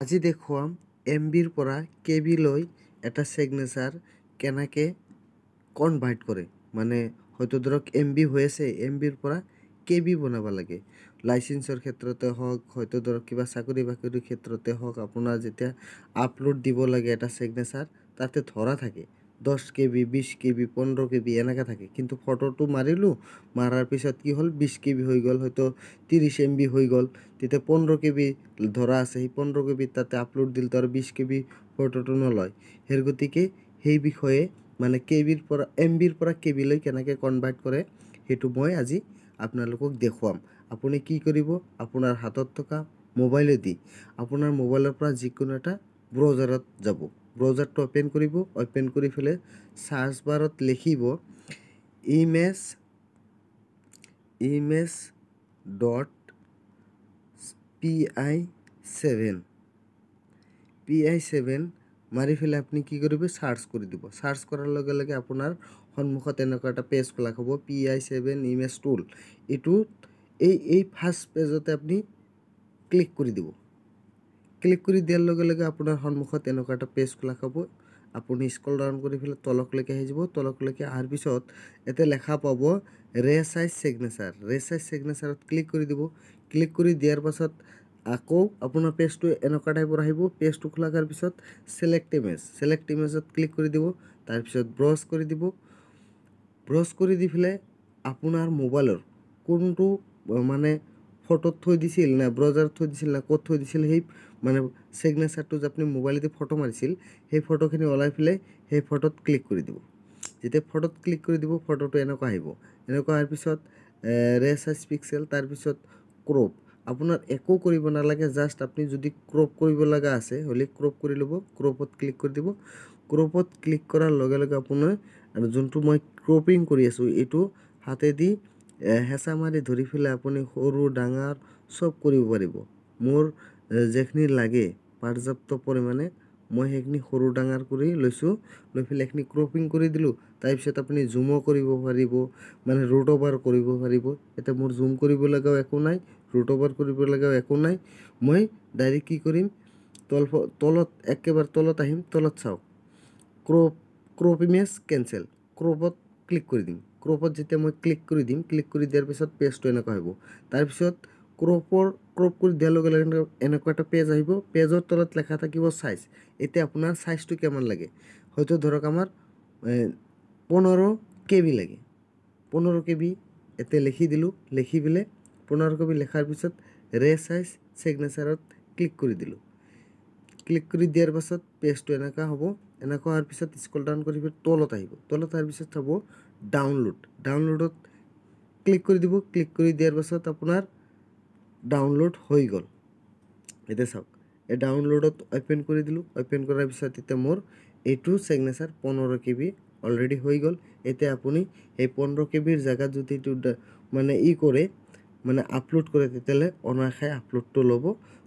আজি দেখুৱাম MBৰ পৰা KB লৈ এটা সিগনেচাৰ কেনেকৈ কনভাৰ্ট কৰে মানে হয়তো ধৰক MB হৈ আছে MBৰ পৰা KB বনাব লাগে লাইসেন্সৰ ক্ষেত্ৰতে হওক হয়তো ধৰক কিবা চাকৰি বাকৰিৰ ক্ষেত্ৰতে হওক আপোনাৰ যেতিয়া আপলোড দিব লাগে এটা সিগনেচাৰ তাতে ধৰা থাকে 10 KB 20 KB 15 KB এনেকা থাকে কিন্তু ফটোটো মাৰিলো মাৰাৰ পিছত কি হল 20 KB হৈ গল হয়তো 30 MB হৈ গল তেতিয়া 15 KB ধৰা আছে সেই 15 KB তাতে আপলোড দিল তাৰ 20 KB ফটোটো নলয় হেৰ গতিকে সেই বিষয়ে মানে KBৰ পৰা MBৰ পৰা KB লৈ কেনেকৈ কনভাৰ্ট কৰে হেতু মই আজি আপোনালোকক দেখুৱাম আপুনি কি কৰিব আপোনাৰ হাতত থকা মোবাইলেদি আপোনাৰ মোবাইলৰ পৰা যিকোনো এটা ব্ৰাউজাৰত যাব ব্ৰাউজাৰটো ওপেন কৰিব ওপেন কৰি ফেলে সাৰ্চ বাৰত লিখিব image.pi7 মাৰি ফেলে আপুনি কি কৰিব সাৰ্চ কৰি দিব সাৰ্চ কৰাৰ লগে লগে আপোনাৰ সন্মুখত এনেকুৱা এটা পেজ খোলা হ'ব pi7 ইমেজ টুল এটো এই ফার্স্ট পেজতে আপনি ক্লিক কৰি দিব ক্লিক কৰি দিয়াৰ লগে লগে আপোনাৰ সন্মুখত এনেকুৱা এটা পেজ খোলা হ'ব আপুনি স্ক্ৰল ডাউন কৰি ফেলে তলকলৈকে আহি যাব তলকলৈকে আহাৰ পিছত এতে লেখা পাব ৰেসাইজ সিগনেচাৰত ক্লিক কৰি দিব ক্লিক কৰি দিয়াৰ পাছত আকৌ আপোনাৰ পেজটো এনেকুৱা টাইপৰ আহিব পেজটো খোলা কৰাৰ পিছত সিলেক্ট ইমেজত ক্লিক কৰি দিব তাৰ পিছত ব্ৰাউজ কৰি দি ফেলে আপোনাৰ মোবাইলৰ কোনটো মানে ফটো থৈ দিছিল না ব্ৰাউজাৰ থৈ দিছিল না ক'ত থৈ দিছিল সেই মানে সিগনেচাৰটো যে আপুনি মোবাইলেদি ফটো মাৰিছিল সেই ফটোখিনি ওলাই ফেলে সেই ফটোত ক্লিক কৰি দিব যেতিয়া ফটোত ক্লিক কৰি দিব ফটোটো এনেকুৱা আহিব এনেকুৱা হোৱাৰ পিছত ৰেসাইজ পিক্সেল তাৰ পিছত ক্ৰপ আপোনাৰ একো কৰিব নালাগে জাস্ট আপুনি যদি ক্ৰপ কৰিব লগা আছে হলে ক্ৰপ কৰি লব ক্ৰপত ক্লিক কৰি দিব ক্ৰপত ক্লিক কৰাৰ লগে লগে আপোনাৰ আৰু যোনটো মই ক্ৰপিং কৰি আছো এটো হাতেদি হেঁচা মাৰি ধৰি ফেলে আপুনি সৰু ডাঙৰ সব কৰিব পাৰিব মোৰ যেখিনি লাগে পৰ্যাপ্ত পৰিমাণে মই হেখিনি সৰু ডাঙৰ কৰি লৈছো লৈ ফেলে হেখিনি ক্ৰপিং কৰি দিলো তাৰ পিছত আপুনি জুমো কৰিব পাৰিব মানে ৰুট ওভাৰ কৰিব পাৰিব এটা মোৰ জুম কৰিব লগাও একো নাই ৰুট ওভাৰ কৰিব লগাও একো নাই মই ডাইৰেক্ট কি কৰিম তলত একেবাৰে তলত আহিম তলত চাওক ক্ৰপ ইমেজ কেনসেল ক্ৰপত ক্লিক কৰি দিম ক্ৰপত যেতিয়া মই ক্লিক কৰি দিম ক্লিক কৰি দিয়াৰ পিছত পেজটো এনেকুৱা হ'ব তাৰ পিছত ক্ৰপ কৰি দিয়াৰ লগে লগে এনেকুৱা এটা পেজ আহিব পেজৰ তলত লেখা থাকিব সাইজ এতিয়া আপোনাৰ সাইজটো কেমন লাগে হয়তো ধৰক আমাৰ 15 KB লাগে 15 KB এতে লিখি দিলো লিখি বিলে 15 KB লেখাৰ পিছত ৰেসাইজ সিগনেচাৰত ক্লিক কৰি দিলো ক্লিক কৰি দিয়াৰ পাছত পেজটো এনেকা হ'ব এনেকা হোৱাৰ পিছত স্ক্ৰল ডাউন কৰি তলত আহিব তলত আহাৰ পিছত চাব ডাউনলোডত ক্লিক কৰি দিব ক্লিক কৰি দিয়াৰ পাছত আপোনাৰ ডাউনলোড হৈ গল এটা চাওক এই ডাউনলোডত ওপেন কৰি দিলো ওপেন কৰাৰ পিছত এটা মোৰ এইটো সিগনেচাৰ 15 KB অলৰেডি হৈ গল এতিয়া আপুনি এই 15 KB ৰ জায়গা যদি মানে কৰে মানে আপলোড কৰে তেতিয়ালে অনাখাই আপলোডটো ল'ব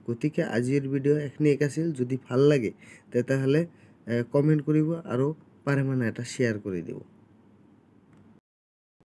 গতিকে আজিৰ ভিডিও এখনি আছিল যদি ভাল লাগে তেতিয়াহলে কমেন্ট কৰিব আৰু পাৰে মানে এটা শেয়াৰ কৰি দিব